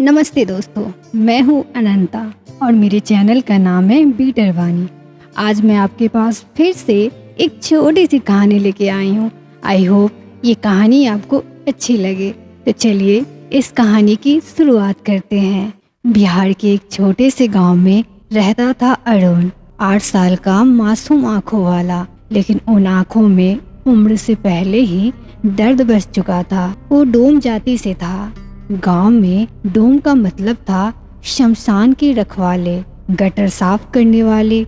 नमस्ते दोस्तों, मैं हूँ अनंता और मेरे चैनल का नाम है बीटर वाणी। आज मैं आपके पास फिर से एक छोटी सी कहानी लेके आई हूँ। आई होप ये कहानी आपको अच्छी लगे। तो चलिए इस कहानी की शुरुआत करते हैं। बिहार के एक छोटे से गांव में रहता था अरुण, 8 साल का मासूम आंखों वाला। लेकिन उन आंखों में उम्र से पहले ही दर्द बस चुका था। वो डोम जाति से था। गांव में डोम का मतलब था शमशान के रखवाले, गटर साफ करने वाले,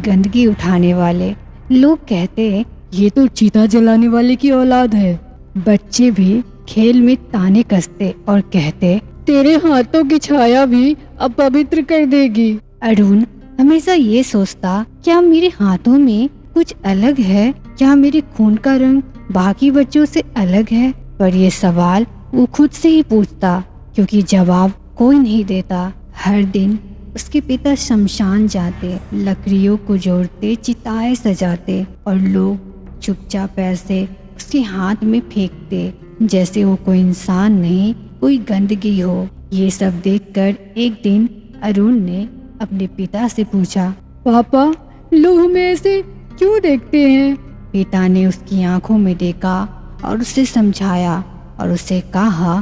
गंदगी उठाने वाले। लोग कहते ये तो चीता जलाने वाले की औलाद है। बच्चे भी खेल में ताने कसते और कहते तेरे हाथों की छाया भी अपवित्र कर देगी। अरुण हमेशा ये सोचता, क्या मेरे हाथों में कुछ अलग है? क्या मेरे खून का रंग बाकी बच्चों से अलग है? पर ये सवाल वो खुद से ही पूछता, क्योंकि जवाब कोई नहीं देता। हर दिन उसके पिता शमशान जाते, लकड़ियों को जोड़ते, चिताएं सजाते और लोग चुपचाप ऐसे उसके हाथ में फेंकते जैसे वो कोई इंसान नहीं, कोई गंदगी हो। ये सब देखकर एक दिन अरुण ने अपने पिता से पूछा, पापा लोग हमें ऐसे क्यों देखते हैं? पिता ने उसकी आंखों में देखा और उसे समझाया और उसे कहा,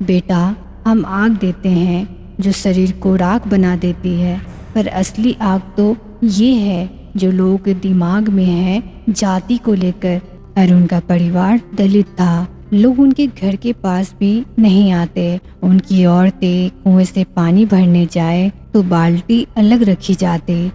बेटा हम आग देते हैं जो शरीर को राख बना देती है, पर असली आग तो ये है जो लोगों के दिमाग में है जाति को लेकर। अरुण का परिवार दलित था। लोग उनके घर के पास भी नहीं आते। उनकी औरतें कुएं से पानी भरने जाए तो बाल्टी अलग रखी जाती,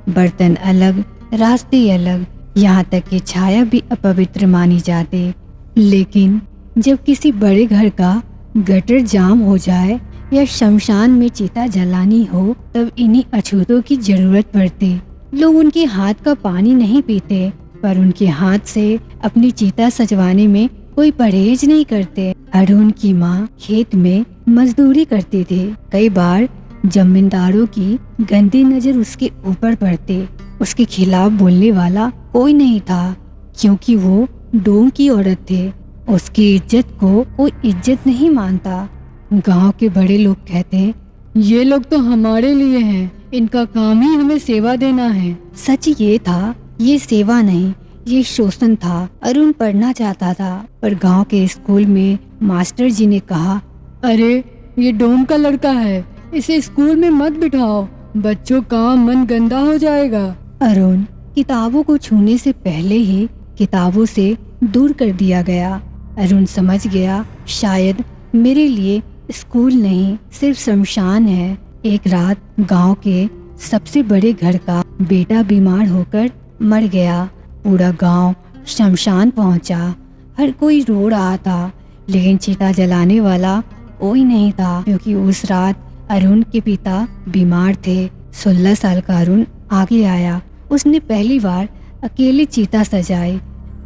बर्तन अलग, रास्ते अलग, यहाँ तक कि छाया भी अपवित्र मानी जाती। लेकिन जब किसी बड़े घर का गटर जाम हो जाए या शमशान में चिता जलानी हो, तब इन्हीं अछूतों की जरूरत पड़ती। लोग उनके हाथ का पानी नहीं पीते, पर उनके हाथ से अपनी चिता सजवाने में कोई परहेज नहीं करते। अरुण की माँ खेत में मजदूरी करती थी। कई बार जमींदारों की गंदी नजर उसके ऊपर पड़ती। उसके खिलाफ बोलने वाला कोई नहीं था, क्योंकि वो डोम की औरत थे। उसकी इज्जत को कोई इज्जत नहीं मानता। गांव के बड़े लोग कहते, ये लोग तो हमारे लिए हैं, इनका काम ही हमें सेवा देना है। सच ये था, ये सेवा नहीं, ये शोषण था। अरुण पढ़ना चाहता था, पर गांव के स्कूल में मास्टर जी ने कहा, अरे ये डोम का लड़का है, इसे स्कूल में मत बिठाओ, बच्चों का मन गंदा हो जाएगा। अरुण किताबों को छूने से पहले ही किताबों से दूर कर दिया गया। अरुण समझ गया, शायद मेरे लिए स्कूल नहीं सिर्फ शमशान है। एक रात गांव के सबसे बड़े घर का बेटा बीमार होकर मर गया। पूरा गांव शमशान पहुंचा। हर कोई रो रहा था, लेकिन चिता जलाने वाला कोई नहीं था, क्योंकि उस रात अरुण के पिता बीमार थे। 16 साल का अरुण आगे आया। उसने पहली बार अकेले चिता सजाई,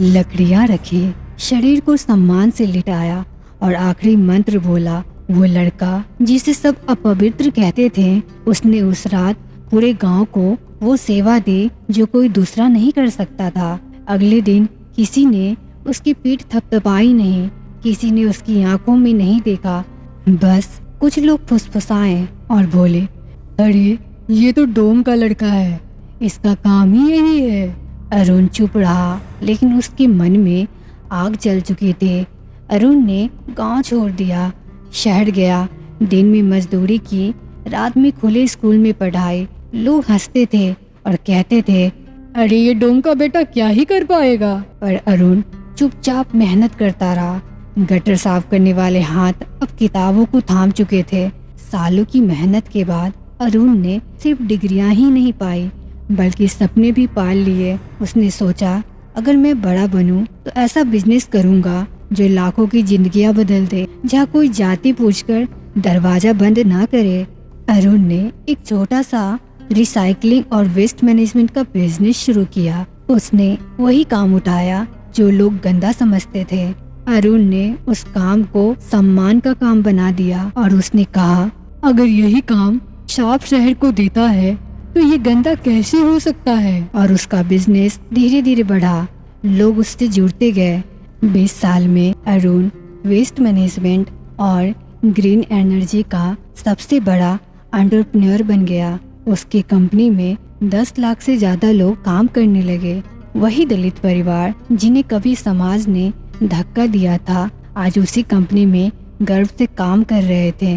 लकड़ियां रखी, शरीर को सम्मान से लिटाया और आखिरी मंत्र बोला। वो लड़का जिसे सब अपवित्र कहते थे, उसने उस रात पूरे गांव को वो सेवा दी जो कोई दूसरा नहीं कर सकता था। अगले दिन किसी ने उसकी पीठ थपथपाई नहीं, किसी ने उसकी आंखों में नहीं देखा। बस कुछ लोग फुसफुसाए और बोले, अरे ये तो डोम का लड़का है, इसका काम ही यही है। अरुण चुप रहा, लेकिन उसके मन में आग जल चुकी थी। अरुण ने गांव छोड़ दिया, शहर गया। दिन में मजदूरी की, रात में खुले स्कूल में पढ़ाई। लोग हंसते थे और कहते थे, अरे ये डोम का बेटा क्या ही कर पाएगा। पर अरुण चुपचाप मेहनत करता रहा। गटर साफ करने वाले हाथ अब किताबों को थाम चुके थे। सालों की मेहनत के बाद अरुण ने सिर्फ डिग्रियां ही नहीं पाई, बल्कि सपने भी पाल लिए। उसने सोचा, अगर मैं बड़ा बनूं तो ऐसा बिजनेस करूंगा जो लाखों की जिंदगियां बदल दे, जहाँ कोई जाति पूछकर दरवाजा बंद ना करे। अरुण ने एक छोटा सा रिसाइकलिंग और वेस्ट मैनेजमेंट का बिजनेस शुरू किया। उसने वही काम उठाया जो लोग गंदा समझते थे। अरुण ने उस काम को सम्मान का काम बना दिया और उसने कहा, अगर यही काम साफ शहर को देता है तो ये गंदा कैसे हो सकता है। और उसका बिजनेस धीरे धीरे बढ़ा। लोग उससे जुड़ते गए। 20 साल में अरुण वेस्ट मैनेजमेंट और ग्रीन एनर्जी का सबसे बड़ा एंटरप्रेन्योर बन गया। उसकी कंपनी में 10 लाख से ज्यादा लोग काम करने लगे। वही दलित परिवार जिन्हें कभी समाज ने धक्का दिया था, आज उसी कंपनी में गर्व से काम कर रहे थे।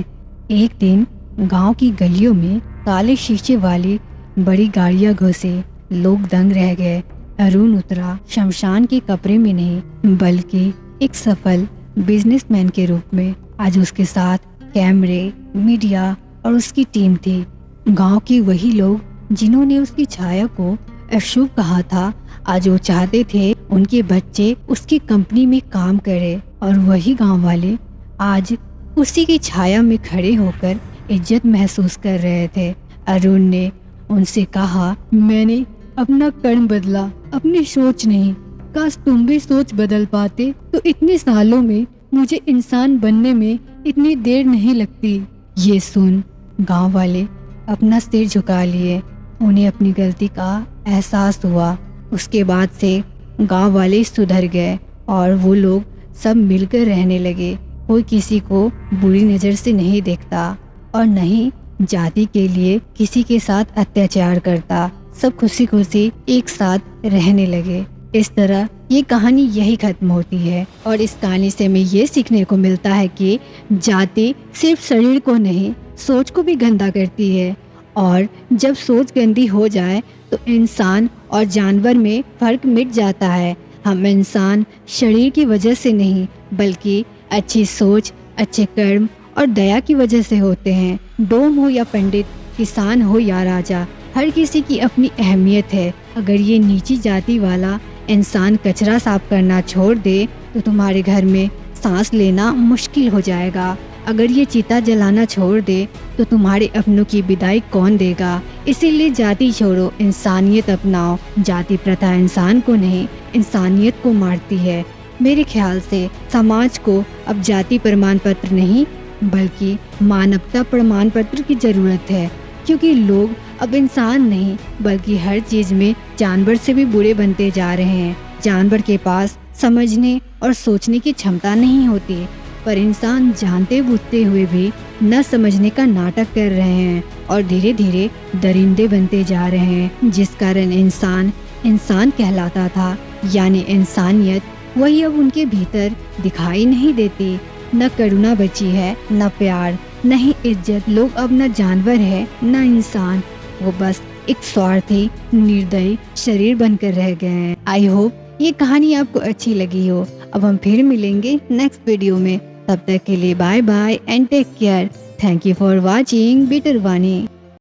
एक दिन गांव की गलियों में काले शीशे वाली बड़ी गाड़ियां घुसी। लोग दंग रह गए। अरुण उतरा शमशान के कपड़े में नहीं, बल्कि एक सफल बिजनेसमैन के रूप में। आज उसके साथ कैमरे, मीडिया और उसकी टीम थी। गांव के वही लोग जिन्होंने उसकी छाया को अशुभ कहा था, आज वो चाहते थे उनके बच्चे उसकी कंपनी में काम करें। और वही गांव वाले आज उसी की छाया में खड़े होकर इज्जत महसूस कर रहे थे। अरुण ने उनसे कहा, मैंने अपना कर्म बदला, अपनी सोच नहीं। काश तुम भी सोच बदल पाते तो इतने सालों में मुझे इंसान बनने में इतनी देर नहीं लगती। ये सुन गांव वाले अपना सिर झुका लिए। उन्हें अपनी गलती का एहसास हुआ। उसके बाद से गांव वाले सुधर गए और वो लोग सब मिलकर रहने लगे। कोई किसी को बुरी नज़र से नहीं देखता और नहीं जाति के लिए किसी के साथ अत्याचार करता। सब खुशी खुशी एक साथ रहने लगे। इस तरह ये कहानी यही खत्म होती है और इस कहानी से हमें ये सीखने को मिलता है कि जाति सिर्फ शरीर को नहीं, सोच को भी गंदा करती है। और जब सोच गंदी हो जाए तो इंसान और जानवर में फर्क मिट जाता है। हम इंसान शरीर की वजह से नहीं, बल्कि अच्छी सोच, अच्छे कर्म और दया की वजह से होते हैं। डोम हो या पंडित, किसान हो या राजा, हर किसी की अपनी अहमियत है। अगर ये नीची जाति वाला इंसान कचरा साफ करना छोड़ दे तो तुम्हारे घर में सांस लेना मुश्किल हो जाएगा। अगर ये चिता जलाना छोड़ दे तो तुम्हारे अपनों की विदाई कौन देगा। इसीलिए जाति छोड़ो, इंसानियत अपनाओ। जाति प्रथा इंसान को नहीं, इंसानियत को मारती है। मेरे ख्याल से समाज को अब जाति प्रमाण पत्र नहीं, बल्कि मानवता प्रमाण पत्र की जरूरत है। क्योंकि लोग अब इंसान नहीं, बल्कि हर चीज में जानवर से भी बुरे बनते जा रहे हैं। जानवर के पास समझने और सोचने की क्षमता नहीं होती, पर इंसान जानते बूझते हुए भी न समझने का नाटक कर रहे हैं और धीरे धीरे दरिंदे बनते जा रहे हैं। जिस कारण इंसान इंसान कहलाता था, यानी इंसानियत, वही अब उनके भीतर दिखाई नहीं देती। न करुणा बची है, न प्यार, न ही इज्जत। लोग अब न जानवर है न इंसान, वो बस एक स्वार्थी, निर्दयी शरीर बनकर रह गए हैं। आई होप ये कहानी आपको अच्छी लगी हो। अब हम फिर मिलेंगे नेक्स्ट वीडियो में। तब तक के लिए bye bye and take care. Thank you for watching bitter Vani.